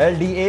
LDA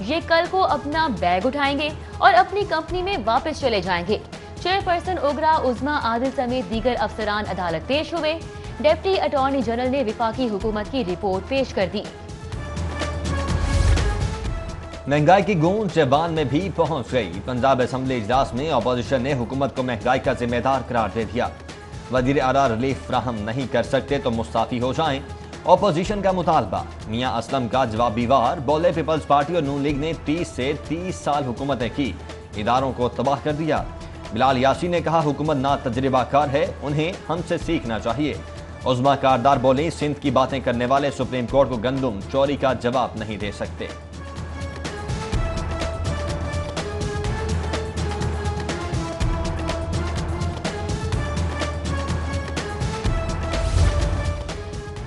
یہ کل کو اپنا بیگ اٹھائیں گے اور اپنی کمپنی میں واپس چلے جائیں گے۔ چیئرپرسن اوگرا عظما عادل سمیت دیگر افسران عدالت پیش ہوئے۔ ڈپٹی اٹارنی جنرل نے وفاقی حکومت کی رپورٹ پیش کر دی۔ مہنگائی کی گونج چیبان میں بھی پہنچ گئی۔ پنجاب اسمبلی اجلاس میں اپوزیشن نے حکومت کو مہنگائی کا ذمہ دار قرار دے دیا۔ وزیر اعلیٰ ریلیف فراہم نہیں کر سکتے تو مستعفی ہو جائیں، اپوزیشن کا مطالبہ۔ میاں اسلم کا جوابی وار، بولے پیپلز پارٹی اور نون لیگ نے 30 سے 30 سال حکومتیں کی، اداروں کو تباہ کر دیا۔ بلال یاسین نے کہا حکومت نا تجربہ کار ہے، انہیں ہم سے سیکھنا چاہیے۔ عظما کاردار بولیں سندھ کی باتیں کرنے والے سپریم کورٹ کو گندم چوری کا جواب نہیں دے سکتے۔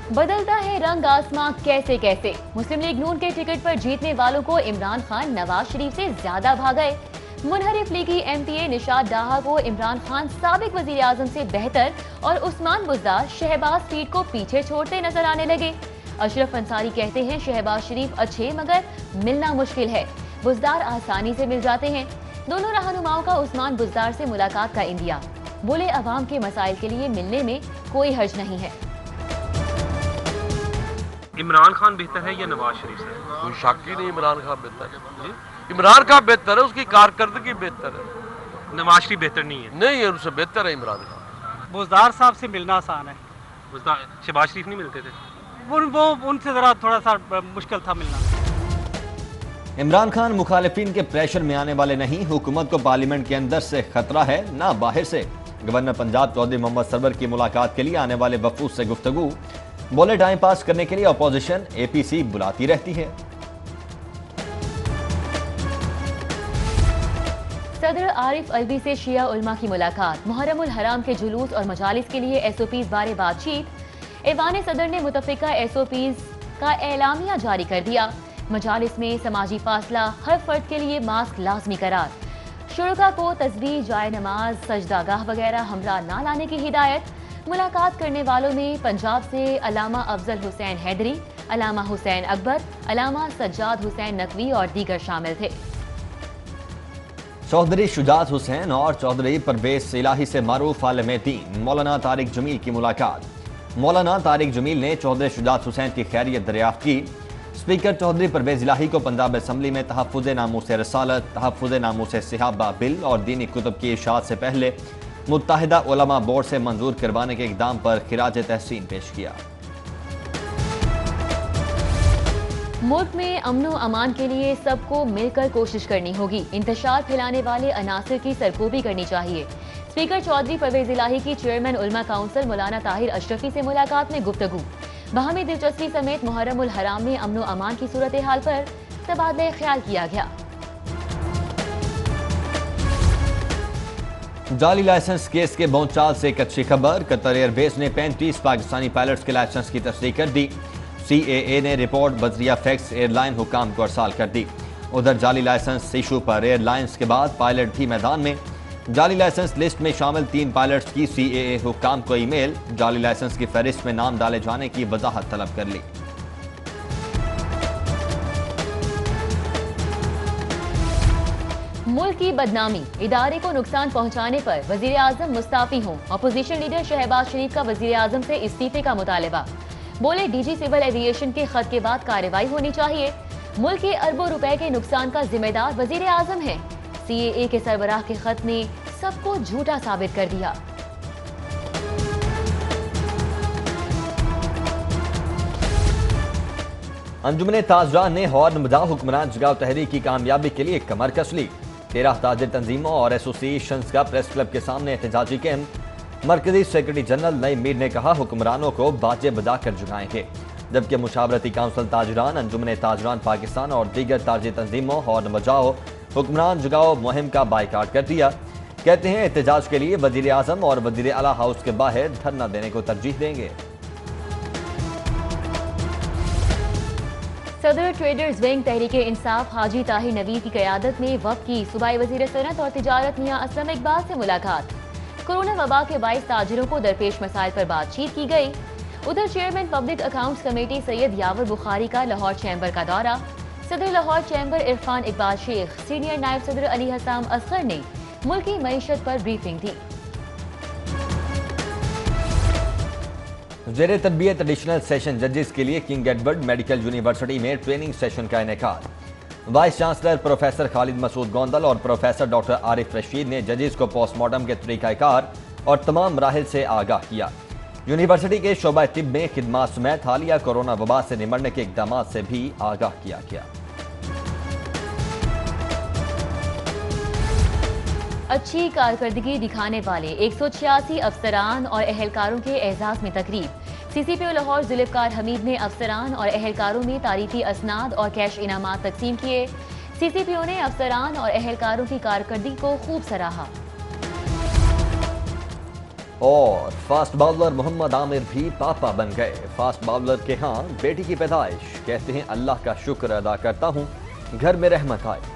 بدلتا ہے رنگ آسماں کیسے کیسے۔ مسلم لیگ نون کے ٹکٹ پر جیتنے والوں کو عمران خان نواز شریف سے زیادہ بھاگئے۔ منحرف لیگی ایم پی اے نشاد ڈاہا کو عمران خان سابق وزیر اعظم سے بہتر اور عثمان بزدار شہباز فیڈ کو پیچھے چھوڑتے نظر آنے لگے۔ اشرف انصاری کہتے ہیں شہباز شریف اچھے مگر ملنا مشکل ہے، بزدار آسانی سے مل جاتے ہیں۔ دونوں رہنماؤں کا عثمان بزدار سے ملاقات کا اندیا، بولے عوام کے مسائل کے لیے ملنے میں کوئی حرج نہیں ہے۔ عمران خان بہتر ہے یا نواز شریف سے؟ کوئی شک ہی نہیں، عمران خان بہتر ہے۔ عمران خان بہتر ہے، اس کی کارکردگی بہتر ہے۔ نواز شریف بہتر نہیں ہے؟ نہیں ہے، ان سے بہتر ہے عمران خان۔ بزدار صاحب سے ملنا آسان ہے، شہباز شریف نہیں ملتے تھے؟ وہ ان سے ذرا تھوڑا سا مشکل تھا ملنا۔ عمران خان مخالفین کے پریشر میں آنے والے نہیں، حکومت کو پارلیمنٹ کے اندر سے خطرہ ہے نہ باہر سے۔ گورنر پنجاب چودھری محمد سرور کی ملاقات کے لیے آنے والے وفود سے گفتگو، بولے ٹائم پاس کرنے کے لیے اپوزیشن اے پی سی بلاتی رہتی ہے۔ صدر عارف الوی سے شیعہ علماء کی ملاقات، محرم الحرام کے جلوس اور مجالس کے لیے ایس او پیز بارے بات چیت۔ ایوان صدر نے متفقہ ایس او پیز کا اعلامیہ جاری کر دیا۔ مجالس میں سماجی فاصلہ، ہر فرد کے لیے ماسک لازمی قرار۔ شرکاء کو تسبیح، جائے نماز، سجدہ گاہ وغیرہ ہمراہ نہ لانے کی ہدایت۔ ملاقات کرنے والوں میں پنجاب سے علامہ افضل حسین حیدری، علامہ حسین اکبر، علامہ سجاد حسین نقوی اور دیگر شامل تھے۔ چودھری شجاعت حسین اور چودھری پرویز الہی سے معروف عالم دین مولانا طارق جمیل کی ملاقات۔ مولانا طارق جمیل نے چودھری شجاعت حسین کی خیریت دریافت کی۔ اسپیکر چودھری پرویز الہی کو پنجاب اسمبلی میں تحفظ ناموس رسالت، تحفظ ناموس صحابہ بل اور دینی کتب کی اشاعت سے پہلے متحدہ علماء بورڈ سے منظور کروانے کے اقدام پر خراج تحسین پیش کیا۔ ملک میں امن و امان کے لیے سب کو مل کر کوشش کرنی ہوگی، انتشار پھیلانے والے عناصر کی سرکوبی کرنی چاہیے۔ اسپیکر چودھری پرویز الہی کی چیئرمین علماء کونسل مولانا طاہر اشرفی سے ملاقات میں گفتگو، باہمی دلچسپی سمیت محرم الحرام میں امن و امان کی صورتحال پر تبادلہ خیال کیا گیا۔ جعلی لائسنس کیس کے بونچال سے ایک اچھی خبر، قطر ایئر بیس نے 35 پاکستانی پائلٹس کے لائسنس کی تصدیق کر دی۔ سی اے اے نے رپورٹ بذریعہ فیکس ایئر لائن حکام کو ارسال کر دی۔ ادھر جعلی لائسنس ایشو پر ایئر لائنس کے بعد پائلٹ بھی میدان میں۔ جعلی لائسنس لسٹ میں شامل 3 پائلٹس کی سی اے اے حکام کو ای میل، جعلی لائسنس کی فہرست میں نام ڈالے جانے کی وضاحت طلب کر لی۔ ملک کی بدنامی، ادارے کو نقصان پہنچانے پر وزیر اعظم مستعفی ہوں، اپوزیشن لیڈر شہباز شریف کا وزیر اعظم سے استعفے کا مطالبہ، بولے ڈی جی سول ایویشن کے خط کے بعد کارروائی ہونی چاہیے، ملک کے اربوں روپے کے نقصان کا ذمہ دار وزیر اعظم ہے، سی اے اے کے سربراہ کے خط نے سب کو جھوٹا ثابت کر دیا۔ انجمن تاجران نے ہارن بجا حکمران جگاؤ تحریک کی کامیابی کے لیے کمر کس لی۔ 13 تاجر تنظیموں اور ایسوسی ایشنز کا پریس کلب کے سامنے احتجاجی کیمپ۔ مرکزی سیکرٹری جنرل نئی میر نے کہا حکمرانوں کو باجے بجا کر جگائیں گے، جبکہ مشاورتی کونسل تاجران، انجمن تاجران پاکستان اور دیگر تاجر تنظیموں ہارن بجاؤ حکمران جگاؤ مہم کا بائیکاٹ کر دیا۔ کہتے ہیں احتجاج کے لیے وزیر اعظم اور وزیر اعلیٰ ہاؤس کے باہر دھرنا دینے کو ترجیح دیں گے۔ صدر ٹریڈرز ونگ تحریک انصاف حاجی طاہر نوید کی قیادت میں وفد کی صوبائی وزیر صنعت اور تجارت میاں اسلم اقبال سے ملاقات۔ کورونا وبا کے باعث تاجروں کو درپیش مسائل پر بات چیت کی گئی۔ ادھر چیئرمین پبلک اکاؤنٹس کمیٹی سید یاور بخاری کا لاہور چیمبر کا دورہ، صدر لاہور چیمبر عرفان اقبال شیخ سینئر نائب صدر علی حسام اصغر نے ملکی معیشت پر بریفنگ دی۔ زیر تربیت ایڈیشنل سیشن ججز کے لیے کنگ ایڈورڈ میڈیکل یونیورسٹی میں ٹریننگ سیشن کا انعقاد۔ وائس چانسلر پروفیسر خالد مسعود گوندل اور پروفیسر ڈاکٹر عارف رشید نے ججز کو پوسٹ مارٹم کے طریقہ کار اور تمام مراحل سے آگاہ کیا۔ یونیورسٹی کے شعبہ طب میں خدمات سمیت حالیہ کورونا وبا سے نمٹنے کے اقدامات سے بھی آگاہ کیا گیا۔ اچھی کارکردگی دکھانے والے 186 افسران اور اہلکاروں کے اعزاز میں تقریب۔ سی سی پی او لاہور ذوالفقار حمید نے افسران اور اہلکاروں میں تعریفی اسناد اور کیش انعامات تقسیم کیے۔ سی سی پی او نے افسران اور اہلکاروں کی کارکردگی کو خوب سراہا۔ اور فاسٹ باؤلر محمد عامر بھی پاپا بن گئے۔ فاسٹ باؤلر کے ہاں بیٹی کی پیدائش، کہتے ہیں اللہ کا شکر ادا کرتا ہوں، گھر میں رحمت آئے۔